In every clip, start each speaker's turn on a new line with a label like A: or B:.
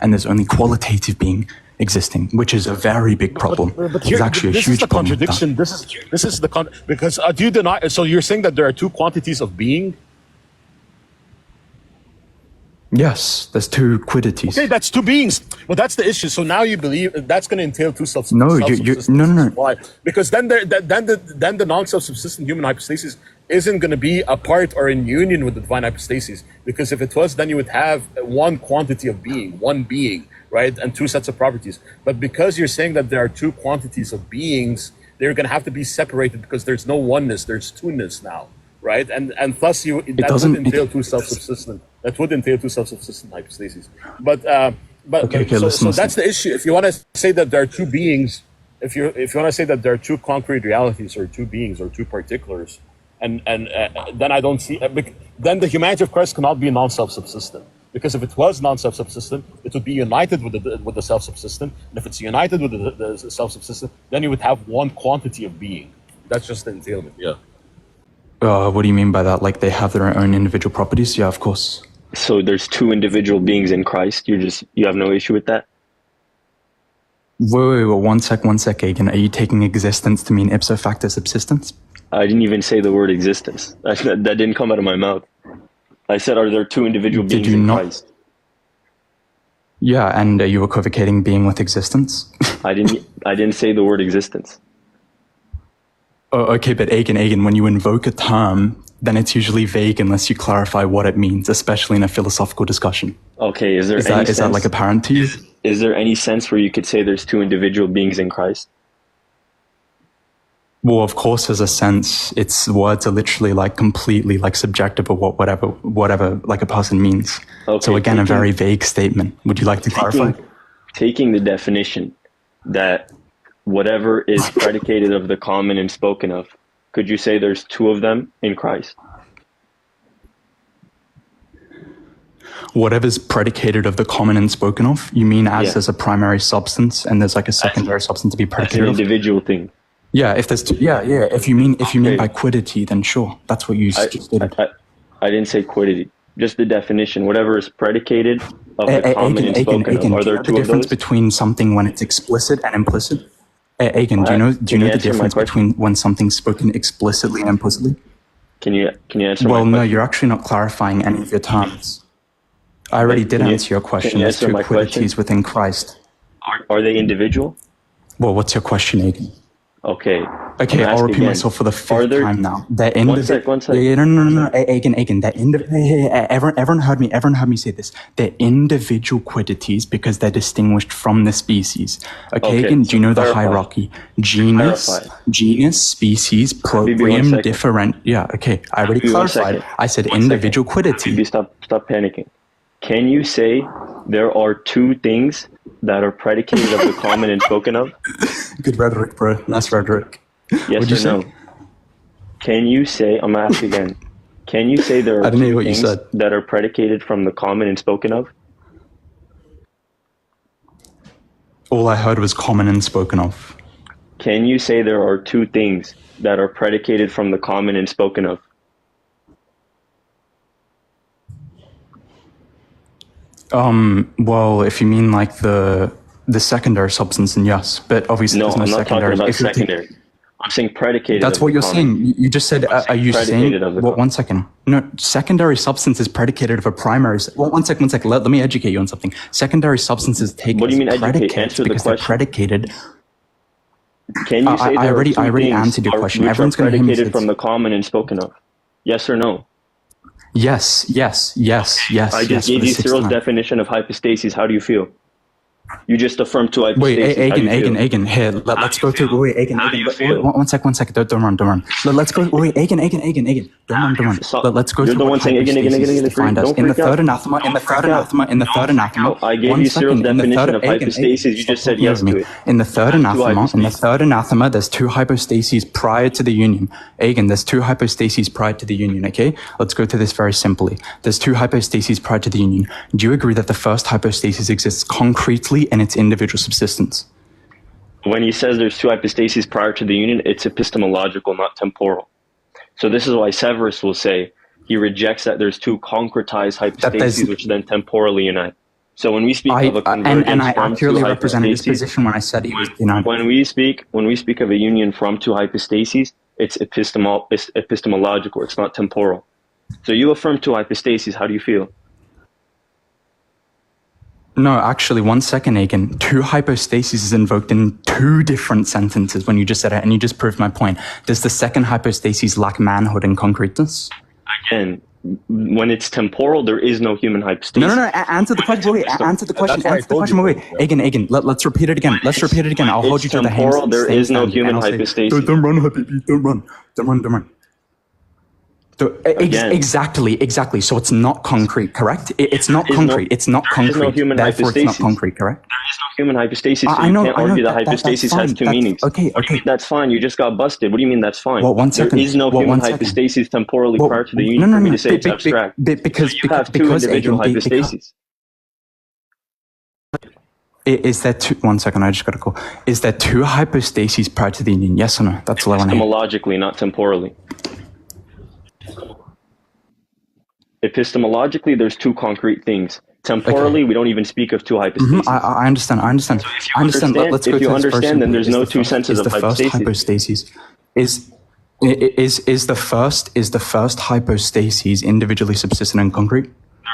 A: and there's only qualitative being existing, which is a very big problem.
B: But here,
A: it's actually
B: this
A: a huge
B: is the
A: problem.
B: contradiction. This is the because do you deny? So you're saying that there are two quantities of being?
A: Yes, there's two quiddities.
B: Okay, that's two beings. Well, that's the issue. So now you believe that's going to entail two
A: No, no.
B: Why? Because then the non-self-subsistent human hypostasis isn't going to be apart or in union with the divine hypostasis. Because if it was, then you would have one quantity of being, one being, right, and two sets of properties. But because you're saying that there are two quantities of beings, they're going to have to be separated because there's no oneness, there's two-ness now. Right, and thus that would entail two self-subsistent. That would entail two self-subsistent hypostases. But so that's the issue. If you want to say that there are two beings, if you want to say that there are two concrete realities or two beings or two particulars, and then I don't see. Then the humanity of Christ cannot be non-self-subsistent. Because if it was non-self-subsistent, it would be united with the self-subsistent. And if it's united with the self-subsistent, then you would have one quantity of being. That's just the entailment. Yeah.
A: What do you mean by that? Like they have their own individual properties? Yeah, of course.
C: So there's two individual beings in Christ. You have no issue with that?
A: Wait, one sec, Agen. Are you taking existence to mean ipso facto subsistence?
C: I didn't even say the word existence. That didn't come out of my mouth. I said, are there two individual beings in Christ?
A: Yeah, and you were equivocating being with existence?
C: I didn't say the word existence.
A: Oh, okay, but Agen, when you invoke a term, then it's usually vague unless you clarify what it means, especially in a philosophical discussion.
C: Okay, is that
A: like apparent to you?
C: Is there any sense where you could say there's two individual beings in Christ?
A: Well, of course, there's a sense. Its words are literally like completely like subjective of whatever like a person means. Okay, so again, a very vague statement. Would you like to clarify?
C: Taking the definition that whatever is predicated of the common and spoken of, could you say there's two of them in Christ?
A: Whatever's predicated of the common and spoken of, you mean as there's a primary substance and there's like a secondary substance to be predicated of?
C: As an individual thing.
A: Yeah, if there's two, yeah. If you mean by quiddity, then sure, that's what you just stated.
C: I didn't say quiddity. Just the definition. Whatever is predicated of the common and spoken of. Are there two of those?
A: The difference between something when it's explicit and implicit? Agen, do you know the difference between when something's spoken explicitly and implicitly?
C: Can you answer my question?
A: Well, no, you're actually not clarifying any of your terms. I already did answer your question. There's two quiddities within Christ.
C: Are they individual?
A: Well, what's your question, Agen?
C: Okay.
A: I'll repeat myself for the fifth time now.
C: One sec.
A: Yeah, no. Agen. Everyone heard me say this. They're individual quiddities because they're distinguished from the species. Okay, Agen, do you know the hierarchy? Genus, species, proprium, different. Yeah, okay. I already clarified. I said individual quiddity.
C: Stop panicking. Can you say there are two things that are predicated of the common and spoken of?
A: Good rhetoric, bro. Nice rhetoric.
C: Yes or no? Can you say, I'm going to ask again, can you say there are two things that are predicated from the common and spoken of?
A: All I heard was common and spoken of.
C: Can you say there are two things that are predicated from the common and spoken of?
A: Well, if you mean like the secondary substance, then yes. But obviously,
C: no, I'm not talking about secondary. I'm saying predicated.
A: That's what you're saying. You just said, are you saying, one second. No, secondary substance is predicated of a primary. Well, one second. Let me educate you on something. Secondary substances take
C: what do you mean educate? Answer the question.
A: They're predicated.
C: Can you say
A: I already answered your question. Everyone's going to hear me
C: predicated from the common and spoken of? Yes or no?
A: Yes.
C: I just gave you Cyril's definition of hypostasis. How do you feel? You just affirmed two hypostases.
A: Wait, Agen, here, let's go through. Wait, Agen, one sec, don't run. Let's go, wait, Agen, don't run. Let's go through.
C: You're the one saying Agen.
A: In the third anathema.
C: I gave you Cyril's definition of hypostasis. You just said yes to it.
A: In the third anathema, there's two hypostases prior to the union. Agen, there's two hypostases prior to the union, okay? Let's go to this very simply. There's two hypostases prior to the union. Do you agree that the first hypostasis exists concretely in its individual subsistence?
C: When he says there's two hypostases prior to the union, it's epistemological, not temporal. So this is why Severus will say he rejects that there's two concretized hypostases which then temporally unite. So when we speak of a convergence
A: and I
C: from
A: accurately
C: two
A: represented his
C: hypostases,
A: position when I said he was united.
C: when we speak of a union from two hypostases, it's epistemological. It's not temporal. So you affirm two hypostases. How do you feel?
A: No, actually, 1 second, Agen. Two hypostases is invoked in two different sentences when you just said it, and you just proved my point. Does the second hypostasis lack manhood and concreteness?
C: Again, when it's temporal, there is no human hypostasis.
A: No. Answer the question. Wait, answer the question. Answer the question. Wait. Agen. Let's repeat it again. I'll hold you to the hands.
C: Temporal, there is no human hypostasis.
A: Don't run, Habibi. Don't run. Exactly. So it's not concrete, correct? It's not concrete. It's not concrete. Therefore, it's not concrete, correct?
C: There is no human hypostasis. So
A: I know.
C: You can't argue that hypostasis has two meanings.
A: Okay.
C: That's fine. You just got busted. What do you mean that's fine?
A: Well, 1 second.
C: There is no human hypostasis temporally prior to the union for me to say it's abstract.
A: Because
C: you have two individual hypostases.
A: Is there two? 1 second. I just got to call. Is there two hypostases prior to the union? Yes or no? That's all I want to hear.
C: Epistemologically, not temporally. Epistemologically, there's two concrete things. Temporally, we don't even speak of two hypostases.
A: I understand.
C: So if you understand, then there's no two senses of hypostasis.
A: Is the first hypostasis individually subsistent and concrete?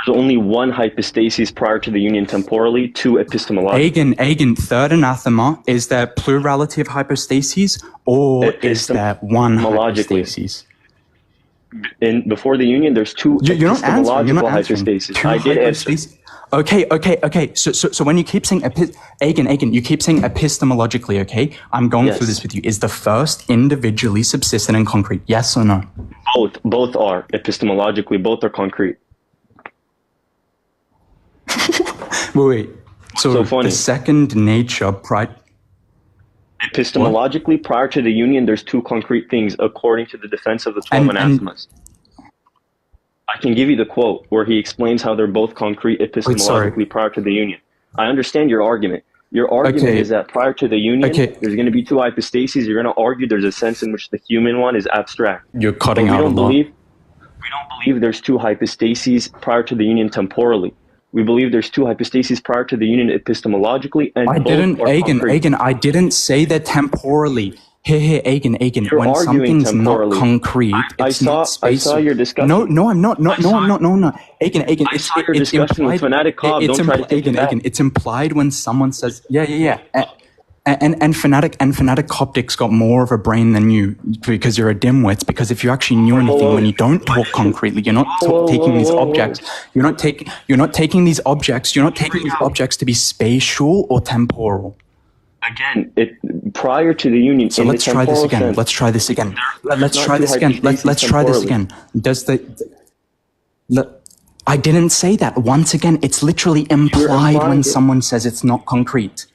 C: There's only one hypostasis prior to the union temporally, two epistemologically.
A: Agen, third anathema, is there plurality of hypostases or is there one hypostasis?
C: Before the union, there's two epistemological hypostases. I did answer.
A: Okay. So when you keep saying Agen, you keep saying epistemologically. Okay, I'm going through this with you. Is the first individually subsistent and concrete? Yes or no?
C: Both are epistemologically. Both are concrete.
A: Wait. So the second nature
C: Epistemologically, prior to the union, there's two concrete things according to the defense of the 12 anathemas. I can give you the quote where he explains how they're both concrete epistemologically prior to the union. I understand your argument. Your argument is that prior to the union, there's going to be two hypostases. You're going to argue there's a sense in which the human one is abstract.
A: You're cutting out a lot.
C: We don't believe there's two hypostases prior to the union temporally. We believe there's two hypostases prior to the union epistemologically, and
A: Agen, I didn't say that temporally. Hey, Agen. When something's not concrete, it's not spatial.
C: I saw your discussion.
A: No, I'm not. No. Agen, it's implied.
C: Fanatic Cobb, don't try to take it back.
A: It's implied when someone says, yeah. And fanatic Coptics got more of a brain than you because you're a dimwit. Because if you actually knew anything, when you don't talk concretely, you're not taking these objects. You're not taking these objects to be spatial or temporal.
C: Again, prior to the union.
A: So let's try this again. Let's try this again. I didn't say that. Once again, it's literally implied when someone says it's not concrete.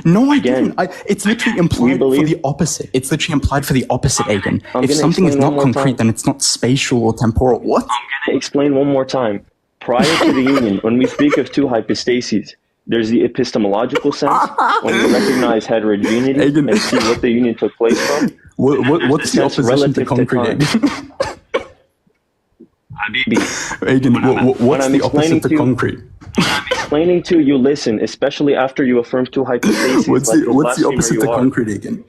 A: No, I didn't. It's literally implied for the opposite. It's literally implied for the opposite, Agen. If something is not concrete, then it's not spatial or temporal. What?
C: I'm going to explain one more time. Prior to the union, when we speak of two hypostases, there's the epistemological sense, when we recognize heterogeneity and see what the union took place from.
A: What's the opposition to concrete, Agen, what's the opposite to concrete?
C: I'm explaining to you, listen, especially after you affirm two hypostases.
A: What's the opposite to concrete, Agen?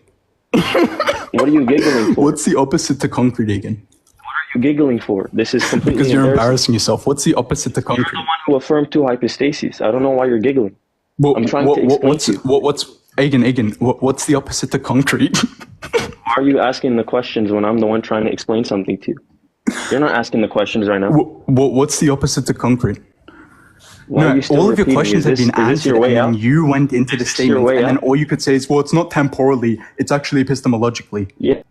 C: What are you giggling for?
A: What's the opposite to concrete, Agen?
C: What are you giggling for? This is completely
A: because you're embarrassing yourself. What's the opposite to concrete?
C: You're the one who affirmed two hypostases. I don't know why you're giggling. I'm trying to explain to you.
A: Agen, what's the opposite to concrete?
C: Why are you asking the questions when I'm the one trying to explain something to you? You're not asking the questions right now.
A: What's the opposite to concrete? No, all of your questions have been answered, and then you went into the statement, and then all you could say is, well, it's not temporally, it's actually epistemologically.
C: Yeah.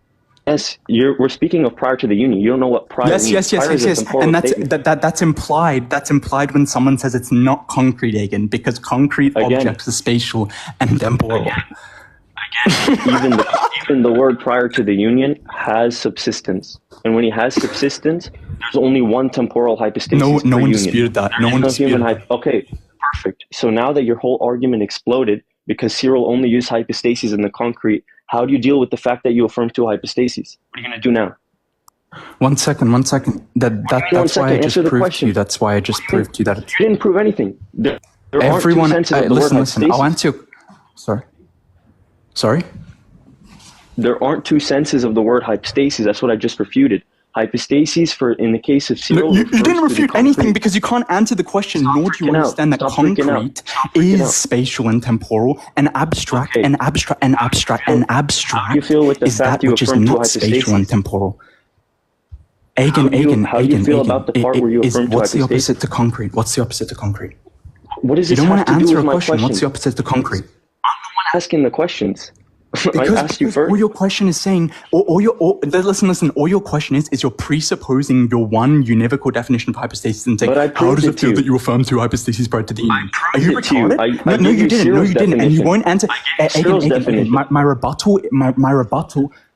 C: Yes, we're speaking of prior to the union. You don't know what prior means.
A: Yes. And that's implied. That's implied when someone says it's not concrete, Agen, because concrete objects are spatial and temporal.
C: Again, even the word prior to the union has subsistence. And when he has subsistence, there's only one temporal hypostasis.
A: No one disputed that. No one disputed that.
C: Okay, perfect. So now that your whole argument exploded because Cyril only used hypostases in the concrete, how do you deal with the fact that you affirm two hypostases? What are you going to do now?
A: 1 second. That's why I just proved to you. That's why I just proved to you that.
C: You didn't prove anything. There aren't two senses of the word
A: listen,
C: hypostasis.
A: I'll answer your... Sorry?
C: There aren't two senses of the word hypostasis. That's what I just refuted. Hypostasis, in the case of Cyril,
A: you didn't refute anything because you can't answer the question, nor do you understand that concrete is spatial and temporal, and abstract is that which is not spatial and temporal. Agen,
C: how do you feel about the part where you affirm to
A: what's the
C: hypostasis?
A: opposite to concrete? What's the opposite to concrete?
C: What does
A: You
C: this
A: don't
C: have
A: want to
C: to do
A: answer
C: with
A: a
C: my
A: question. What's the opposite to concrete?
C: I'm asking the questions. I asked you first.
A: All your question is saying, listen, all your question is you're presupposing your one univocal definition of hypostasis and saying, how does it feel that you affirm two hypostases prior to the union? Are you retarded? No, you didn't. No, you didn't. And you won't answer.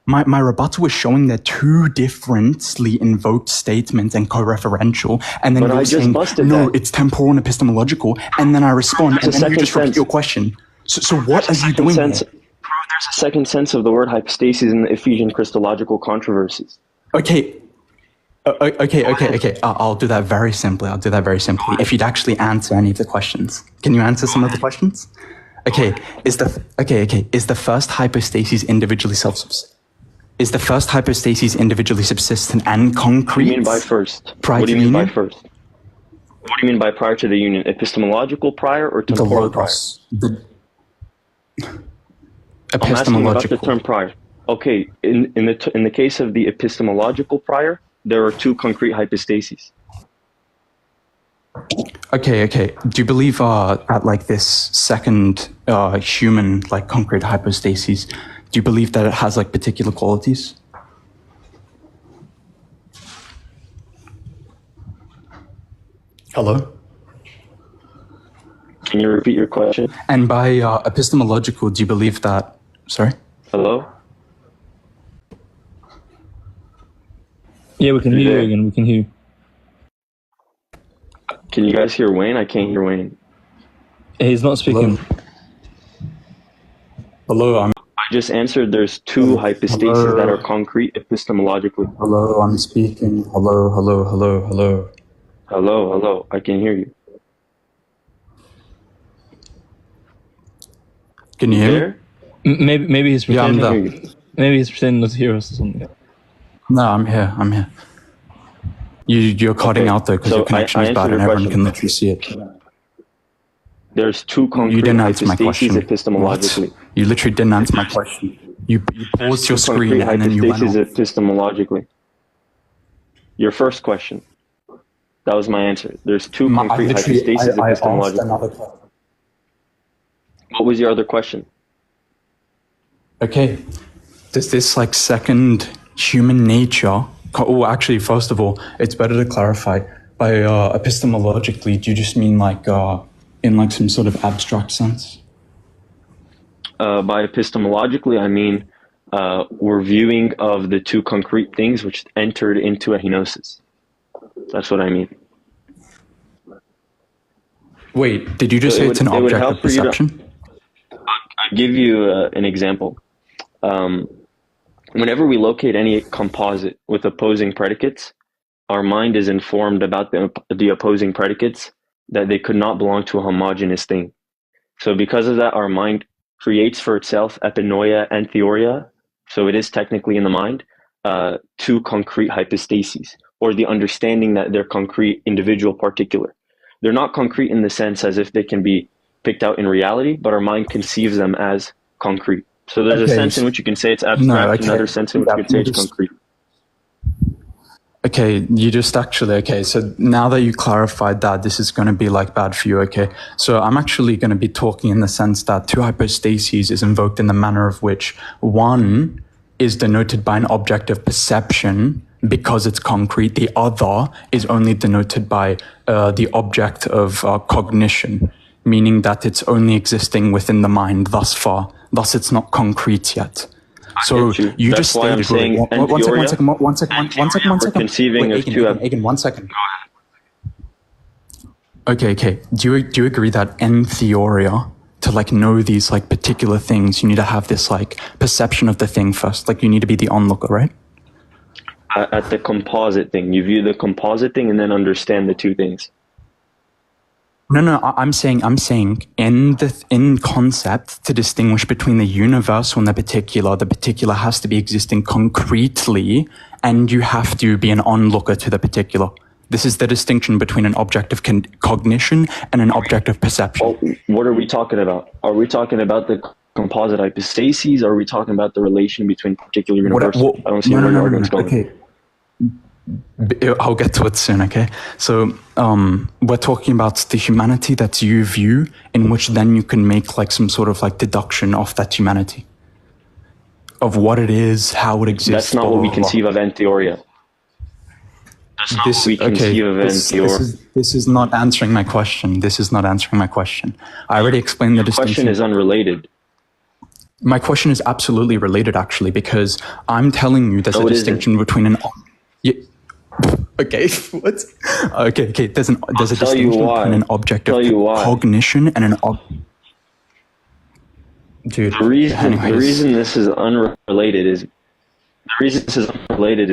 A: My rebuttal is showing they're two differently invoked statements and co-referential, and then you're saying, no, it's temporal and epistemological, and then I respond, and then you just repeat your question. So what are you doing here?
C: There's a second sense of the word hypostasis in the Ephesian Christological controversies.
A: Okay. I'll do that very simply. If you'd actually answer any of the questions. Can you answer some of the questions? Is the first hypostasis individually Is the first hypostasis individually subsistent and concrete?
C: What do you mean by first? What do you mean by first? What do you mean by prior to the union? Epistemological prior or temporal prior?
A: Epistemological.
C: I'm asking about the term prior. Okay, in the case of the epistemological prior, there are two concrete hypostases.
A: Okay. Do you believe at like this second human like concrete hypostasis? Do you believe that it has like particular qualities? Hello?
C: Can you repeat your question?
A: And by epistemological, do you believe that... Sorry?
C: Hello?
D: Yeah, we can hear you again. We can hear you.
C: Can you guys hear Wayne? I can't hear Wayne.
D: He's not speaking.
A: Hello,
C: I just answered there's two hypostases that are concrete epistemologically.
A: Hello, I'm speaking. Hello.
C: Hello, I can hear you.
A: Can you hear me?
D: Maybe he's pretending.
A: Yeah, I'm there.
D: Maybe he's pretending not to hear us or something.
A: No, I'm here. You're cutting out though because your connection is bad and everyone can literally see it.
C: There's two concrete hypostases epistemologically.
A: What? You literally didn't answer my question. You paused your screen and then you went off.
C: Epistemologically. Your first question. That was my answer. There's two concrete hypostases epistemologically. What was your other question?
A: Okay. Does this like second human nature... Oh, actually, first of all, it's better to clarify. By epistemologically, do you just mean like in like some sort of abstract sense?
C: By epistemologically, I mean we're viewing of the two concrete things which entered into a henosis. That's what I mean.
A: Wait, did you just say it's an object of perception?
C: I'll give you an example. Whenever we locate any composite with opposing predicates, our mind is informed about the opposing predicates that they could not belong to a homogeneous thing. So because of that, our mind creates for itself epinoia and theoria, so it is technically in the mind, two concrete hypostases, or the understanding that they're concrete, individual, particular. They're not concrete in the sense as if they can be picked out in reality, but our mind conceives them as concrete. So there's a sense in which you can say it's abstract, another sense in which you can say it's concrete.
A: Okay, you just actually, okay, so now that you clarified that, this is going to be like bad for you, okay? So I'm actually going to be talking in the sense that two hypostases is invoked in the manner of which one is denoted by an object of perception because it's concrete, the other is only denoted by the object of cognition, meaning that it's only existing within the mind thus far. Thus, it's not concrete yet. So you just stated, one second.
C: Conceiving of two.
A: Agen, 1 second. Okay. Do you agree that in theoria, to like know these like particular things, you need to have this like perception of the thing first? Like you need to be the onlooker, right?
C: At the composite thing, you view the composite thing and then understand the two things.
A: No. I'm saying in concept to distinguish between the universal and the particular has to be existing concretely, and you have to be an onlooker to the particular. This is the distinction between an objective cognition and an objective perception.
C: Oh, what are we talking about? Are we talking about the composite hypostases? Or are we talking about the relation between particular and universal? I don't see where the argument's going.
A: Okay. I'll get to it soon, okay? So we're talking about the humanity that you view, in which then you can make like some sort of like deduction of that humanity, of what it is, how it exists.
C: That's not what we conceive of in theoria. That's not what we conceive of in theoria.
A: This is not answering my question. I already explained the distinction.
C: The question is unrelated.
A: My question is absolutely related, actually, because I'm telling you there's a distinction between an... Okay, what? Okay. There's a distinction between an objective cognition and an Dude,
C: the reason this is unrelated is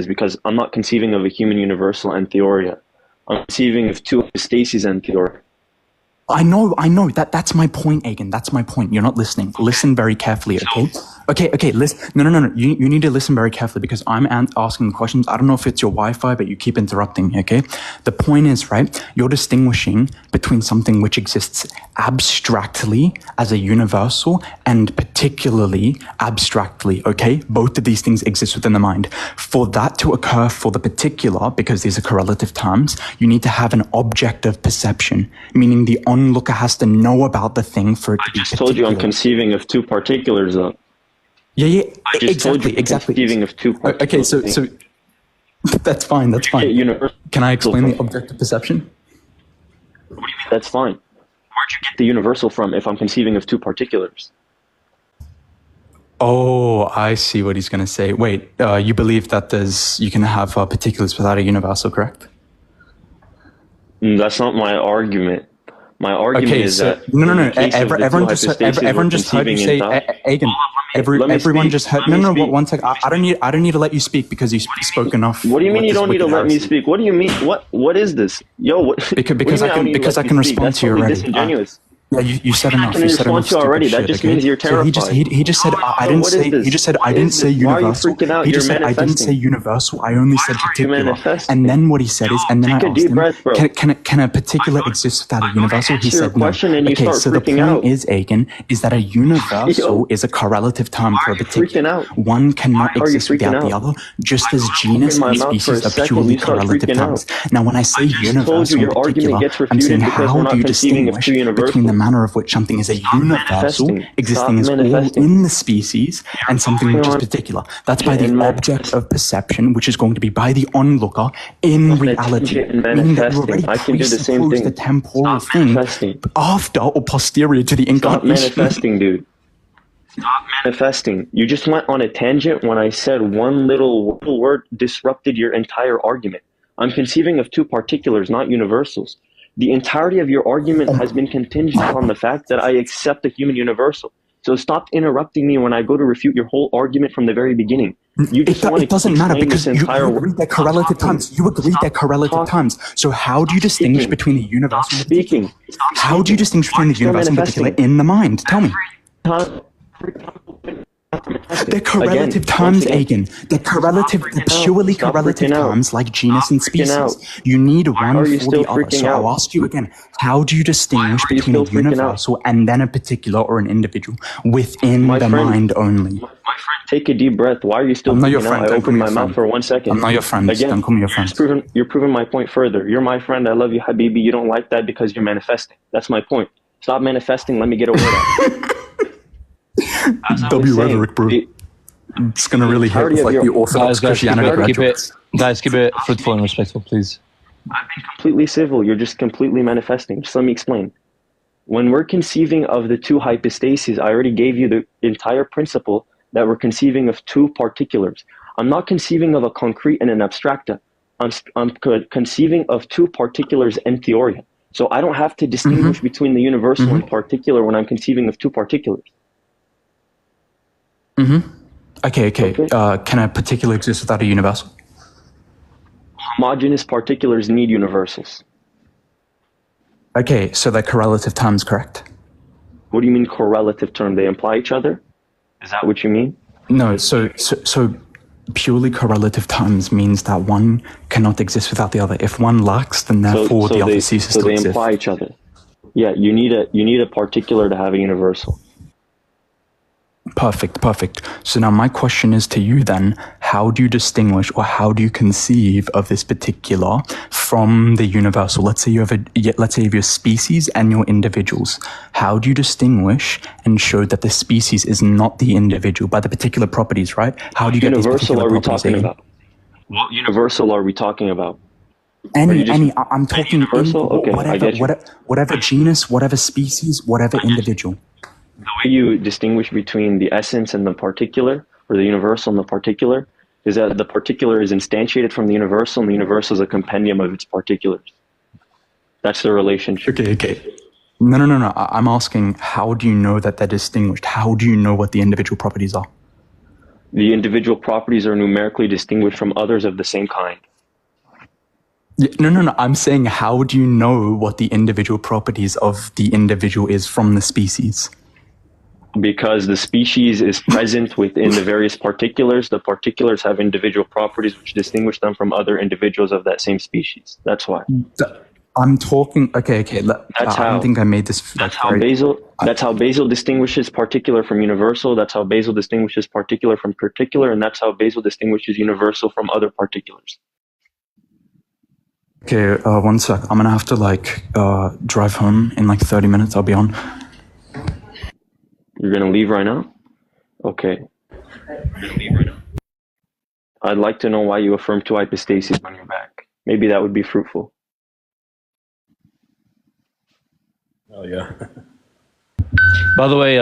C: because I'm not conceiving of a human universal in theoria. I'm conceiving of two hypostases in theoria.
A: I know. That's my point, Agen. That's my point. You're not listening. Listen very carefully, okay? Okay, listen. No. You need to listen very carefully because I'm asking questions. I don't know if it's your Wi-Fi, but you keep interrupting me, okay? The point is, right, you're distinguishing between something which exists abstractly as a universal and particularly abstractly, okay? Both of these things exist within the mind. For that to occur for the particular, because these are correlative terms, you need to have an objective perception, meaning the onlooker has to know about the thing for it to be particular.
C: I just told you I'm conceiving of two particulars, though.
A: Yeah,
C: I just told you I'm conceiving of two particulars.
A: Okay, so that's fine. Can I explain the objective perception?
C: What do you mean that's fine? Where'd you get the universal from if I'm conceiving of two particulars?
A: Oh, I see what he's going to say. Wait, you believe that you can have particulars without a universal, correct?
C: That's not my argument. My argument is that
A: no. Everyone just heard you say, Agen. Everyone just heard. No. One second. I don't need to let you speak because you spoke enough.
C: What do you mean you don't need to let me speak? What do you mean? What is this? Yo, what?
A: Because I can respond to you already.
C: Disingenuous.
A: Yeah, you said enough.
C: You said enough already. That just means you're terrified.
A: So he just said I didn't say. He just said I didn't say universal. He just said I didn't say universal. I only said particular. And then what he said is, and then I asked him, can a particular exist without a universal? He said no. Okay, so the point is, Agen, is that a universal is a correlative term for a particular. One cannot exist without the other, just as genus and species are purely correlative terms. Now, when I say universal in particular, I'm saying how do you distinguish between the manner of which something is a universal, existing as all in the species, and something which is particular. That's by the object of perception, which is going to be by the onlooker in reality. Meaning that you already presuppose the temporal thing after or posterior to the incarnation.
C: Stop manifesting, dude. Stop manifesting. You just went on a tangent when I said one little word disrupted your entire argument. I'm conceiving of two particulars, not universals. The entirety of your argument has been contingent on the fact that I accept the human universal. So stop interrupting me when I go to refute your whole argument from the very beginning.
A: It doesn't matter because you agreed they're correlative terms. You agreed they're correlative terms. So how do you distinguish between the universal and the particular? How do you distinguish between the universal and the particular in the mind? Tell me. They're correlative terms, Agen. They're purely correlative terms like genus and species. You need one for the other. So I'll ask you again, how do you distinguish between a universal and then a particular or an individual within the mind only?
C: My friend, take a deep breath. Why are you still freaking out? I opened my mouth for 1 second.
A: I'm not your friend.
C: Again,
A: don't call me your friend.
C: You're proving my point further. You're my friend. I love you, Habibi. You don't like that because you're manifesting. That's my point. Stop manifesting. Let me get a word out.
A: W rhetoric, bro. It's gonna really hit with like the Orthodox Christianity graduates.
D: Guys, keep it fruitful and respectful, please.
C: I've been completely civil. You're just completely manifesting. Just let me explain. When we're conceiving of the two hypostases, I already gave you the entire principle that we're conceiving of two particulars. I'm not conceiving of a concrete and an abstracta. I'm conceiving of two particulars in theoria. So I don't have to distinguish between the universal and particular when I'm conceiving of two particulars.
A: Okay. Can a particular exist without a universal?
C: Homogeneous particulars need universals.
A: Okay, so they're correlative terms, correct?
C: What do you mean correlative term? They imply each other? Is that what you mean?
A: No, so purely correlative terms means that one cannot exist without the other. If one lacks, then therefore the other ceases to exist.
C: So they imply each other. Yeah, you need a particular to have a universal.
A: Perfect. So now my question is to you then, how do you distinguish or how do you conceive of this particular from the universal? Let's say you have your species and your individuals. How do you distinguish and show that the species is not the individual by the particular properties, right? How do you get these particular properties?
C: Universal are we talking about? What universal are we talking about?
A: I'm talking
C: universal? Okay,
A: whatever genus, whatever species, whatever individual.
C: The way you distinguish between the essence and the particular, or the universal and the particular, is that the particular is instantiated from the universal, and the universal is a compendium of its particulars. That's the relationship.
A: Okay. No. I'm asking, how do you know that they're distinguished? How do you know what the individual properties are?
C: The individual properties are numerically distinguished from others of the same kind.
A: No. I'm saying, how do you know what the individual properties of the individual is from the species?
C: Because the species is present within the various particulars. The particulars have individual properties which distinguish them from other individuals of that same species. That's why.
A: I'm talking. Okay. I don't think I made this.
C: That's how Basil distinguishes particular from universal. That's how Basil distinguishes particular from particular, and that's how Basil distinguishes universal from other particulars.
A: Okay, 1 sec. I'm gonna have to drive home in 30 minutes. I'll be on.
C: You're gonna leave right now? Okay. I'd like to know why you affirm two hypostases when you're back. Maybe that would be fruitful.
B: Oh yeah.
D: By the way,